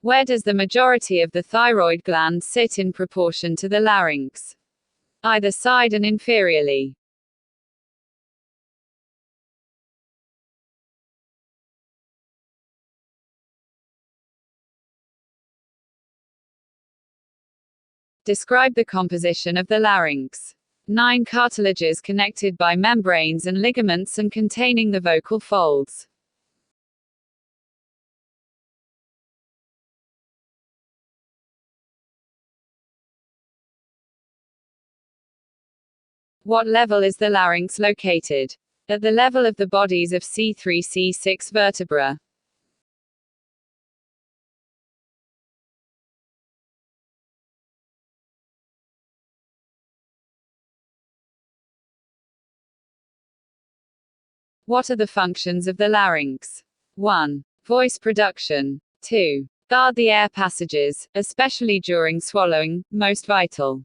Where does the majority of the thyroid gland sit in proportion to the larynx? Either side and inferiorly. Describe the composition of the larynx. 9 cartilages connected by membranes and ligaments and containing the vocal folds. What level is the larynx located? At the level of the bodies of C3-C6 vertebra. What are the functions of the larynx? 1. Voice production. 2. Guard the air passages, especially during swallowing, most vital.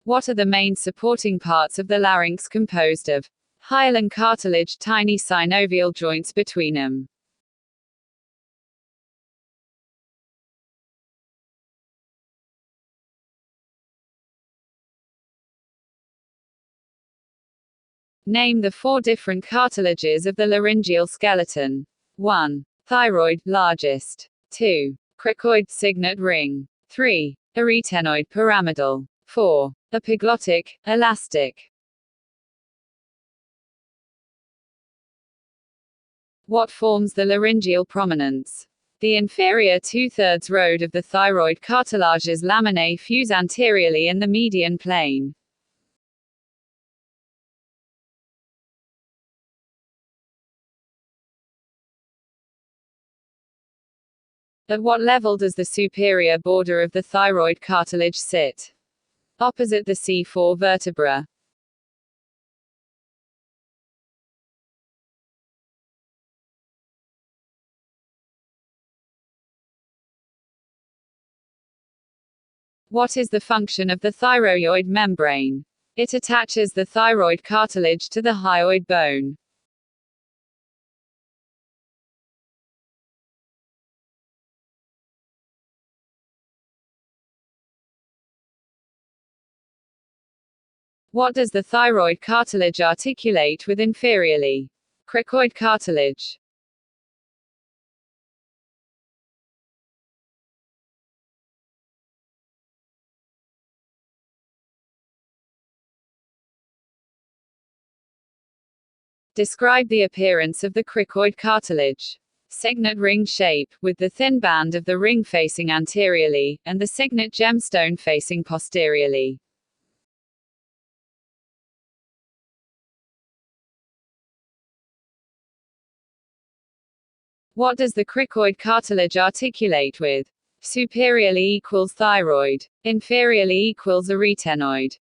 What are the main supporting parts of the larynx composed of? Hyaline cartilage, tiny synovial joints between them. Name the 4 different cartilages of the laryngeal skeleton. 1. Thyroid, largest. 2. Cricoid, signet ring. 3. Arytenoid, pyramidal. 4. Epiglottic, elastic. What forms the laryngeal prominence? The inferior 2/3 road of the thyroid cartilages laminae fuse anteriorly in the median plane. At what level does the superior border of the thyroid cartilage sit? Opposite the C4 vertebra. What is the function of the thyroid membrane? It attaches the thyroid cartilage to the hyoid bone. What does the thyroid cartilage articulate with inferiorly? Cricoid cartilage. Describe the appearance of the cricoid cartilage. Signet ring shape, with the thin band of the ring facing anteriorly, and the signet gemstone facing posteriorly. What does the cricoid cartilage articulate with? Superiorly equals thyroid. Inferiorly equals arytenoid.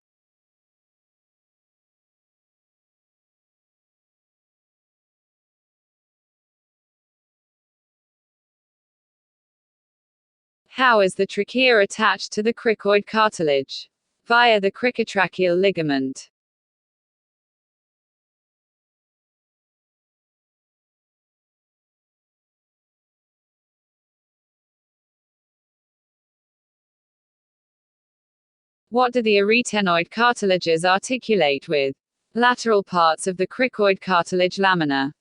How is the trachea attached to the cricoid cartilage? Via the cricotracheal ligament. What do the arytenoid cartilages articulate with? Lateral parts of the cricoid cartilage lamina.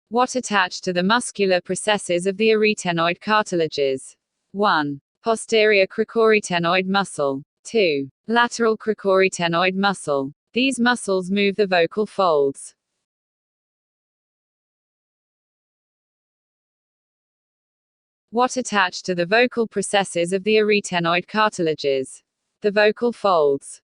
What attach to the muscular processes of the arytenoid cartilages? 1. Posterior cricoarytenoid muscle. 2. Lateral cricoarytenoid muscle. These muscles move the vocal folds. What attach to the vocal processes of the arytenoid cartilages? The vocal folds.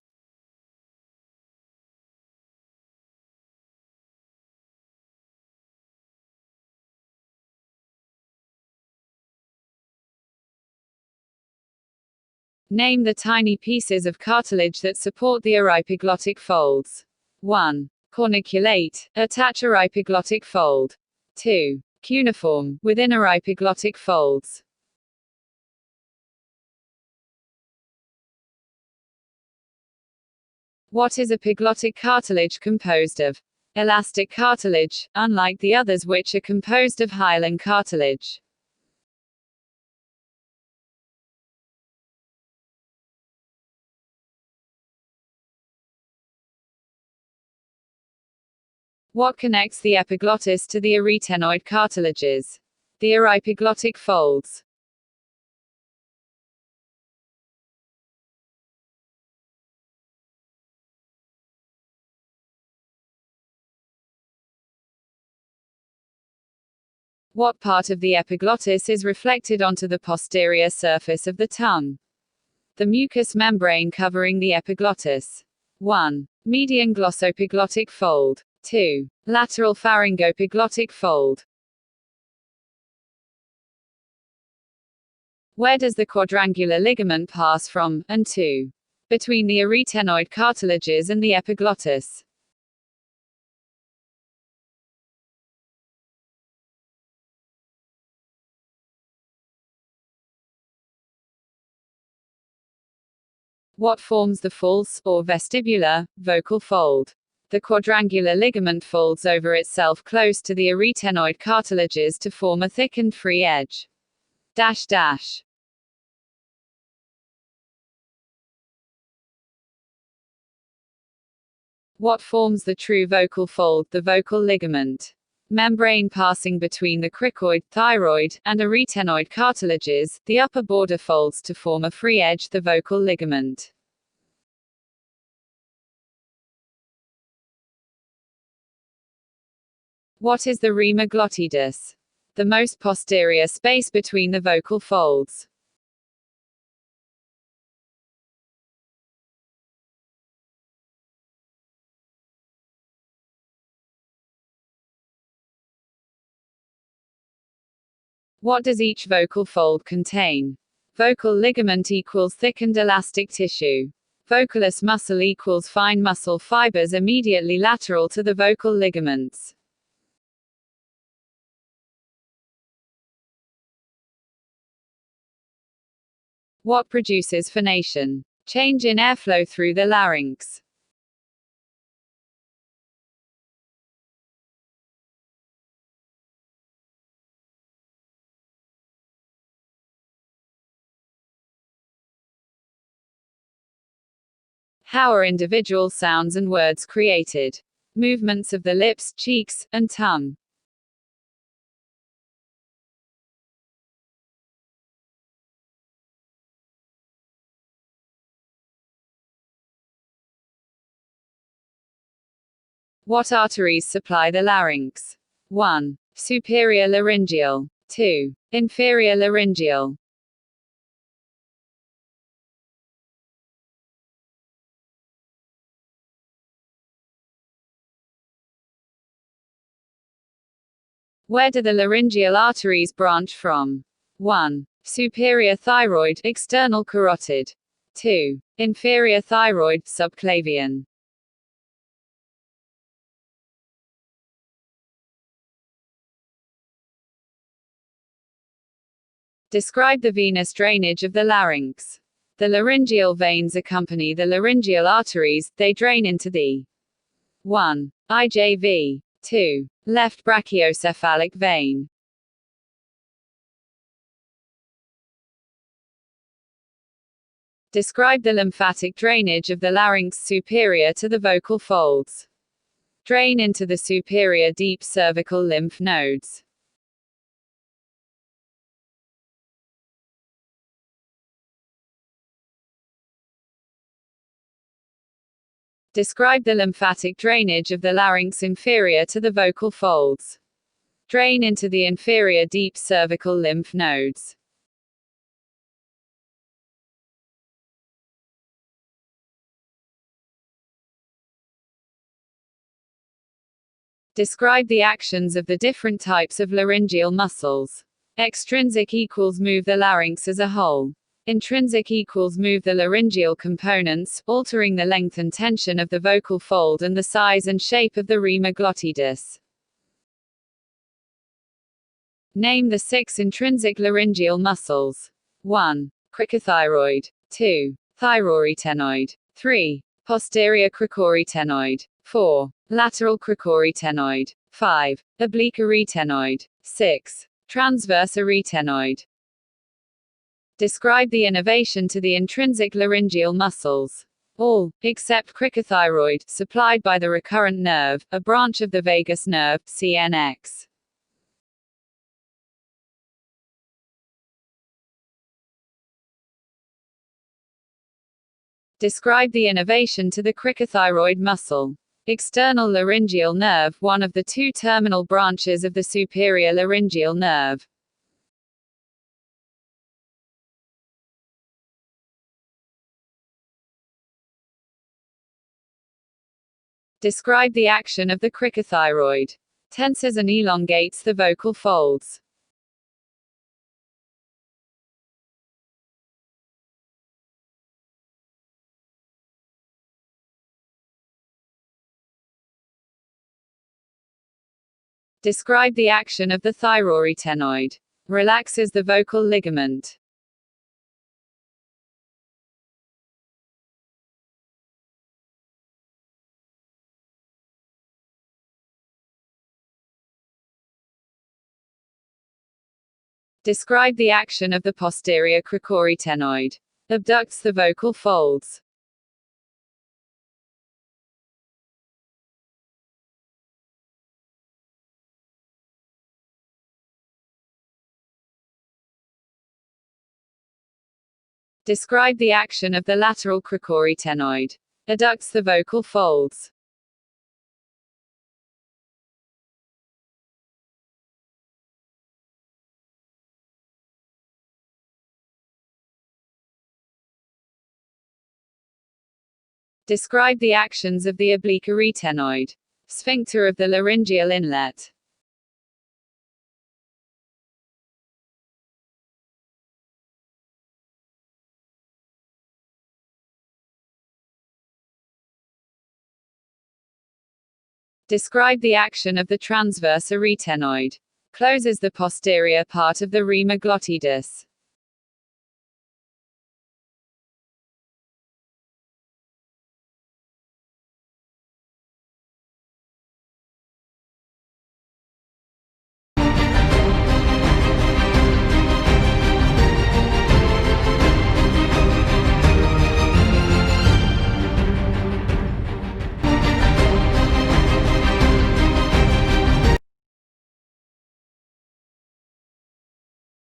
Name the tiny pieces of cartilage that support the aryepiglottic folds. 1. Corniculate. Attach aryepiglottic fold. 2. Cuneiform, within aryepiglottic folds. What is epiglottic cartilage composed of? Elastic cartilage, unlike the others which are composed of hyaline cartilage. What connects the epiglottis to the arytenoid cartilages? The aryepiglottic folds. What part of the epiglottis is reflected onto the posterior surface of the tongue? The mucous membrane covering the epiglottis. 1. Median glossoepiglottic fold. 2. Lateral pharyngoepiglottic fold. Where does the quadrangular ligament pass from, and to? Between the arytenoid cartilages and the epiglottis. What forms the false, or vestibular, vocal fold? The quadrangular ligament folds over itself close to the arytenoid cartilages to form a thickened free edge. Dash dash. What forms the true vocal fold, the vocal ligament? Membrane passing between the cricoid, thyroid, and arytenoid cartilages, the upper border folds to form a free edge, the vocal ligament. What is the rima glottidis? The most posterior space between the vocal folds. What does each vocal fold contain? Vocal ligament equals thickened elastic tissue. Vocalus muscle equals fine muscle fibers immediately lateral to the vocal ligaments. What produces phonation? Change in airflow through the larynx. How are individual sounds and words created? Movements of the lips, cheeks, and tongue. What arteries supply the larynx? 1. Superior laryngeal. 2. Inferior laryngeal. Where do the laryngeal arteries branch from? 1. Superior thyroid, external carotid. 2. Inferior thyroid, subclavian. Describe the venous drainage of the larynx. The laryngeal veins accompany the laryngeal arteries, they drain into the 1. IJV. 2. Left brachiocephalic vein. Describe the lymphatic drainage of the larynx superior to the vocal folds. Drain into the superior deep cervical lymph nodes. Describe the lymphatic drainage of the larynx inferior to the vocal folds. Drain into the inferior deep cervical lymph nodes. Describe the actions of the different types of laryngeal muscles. Extrinsic equals move the larynx as a whole. Intrinsic equals move the laryngeal components, altering the length and tension of the vocal fold and the size and shape of the rima glottidis. Name the 6 intrinsic laryngeal muscles. 1. Cricothyroid. 2. Thyroarytenoid. 3. Posterior cricorytenoid. 4. Lateral cricorytenoid. 5. Oblique arytenoid. 6. Transverse arytenoid. Describe the innervation to the intrinsic laryngeal muscles. All, except cricothyroid, supplied by the recurrent nerve, a branch of the vagus nerve, CNX. Describe the innervation to the cricothyroid muscle. External laryngeal nerve, one of the 2 terminal branches of the superior laryngeal nerve. Describe the action of the cricothyroid. Tenses and elongates the vocal folds. Describe the action of the thyroarytenoid. Relaxes the vocal ligament. Describe the action of the posterior cricorytenoid. Abducts the vocal folds. Describe the action of the lateral cricorytenoid. Adducts the vocal folds. Describe the actions of the oblique arytenoid. Sphincter of the laryngeal inlet. Describe the action of the transverse arytenoid. Closes the posterior part of the rima glottidis.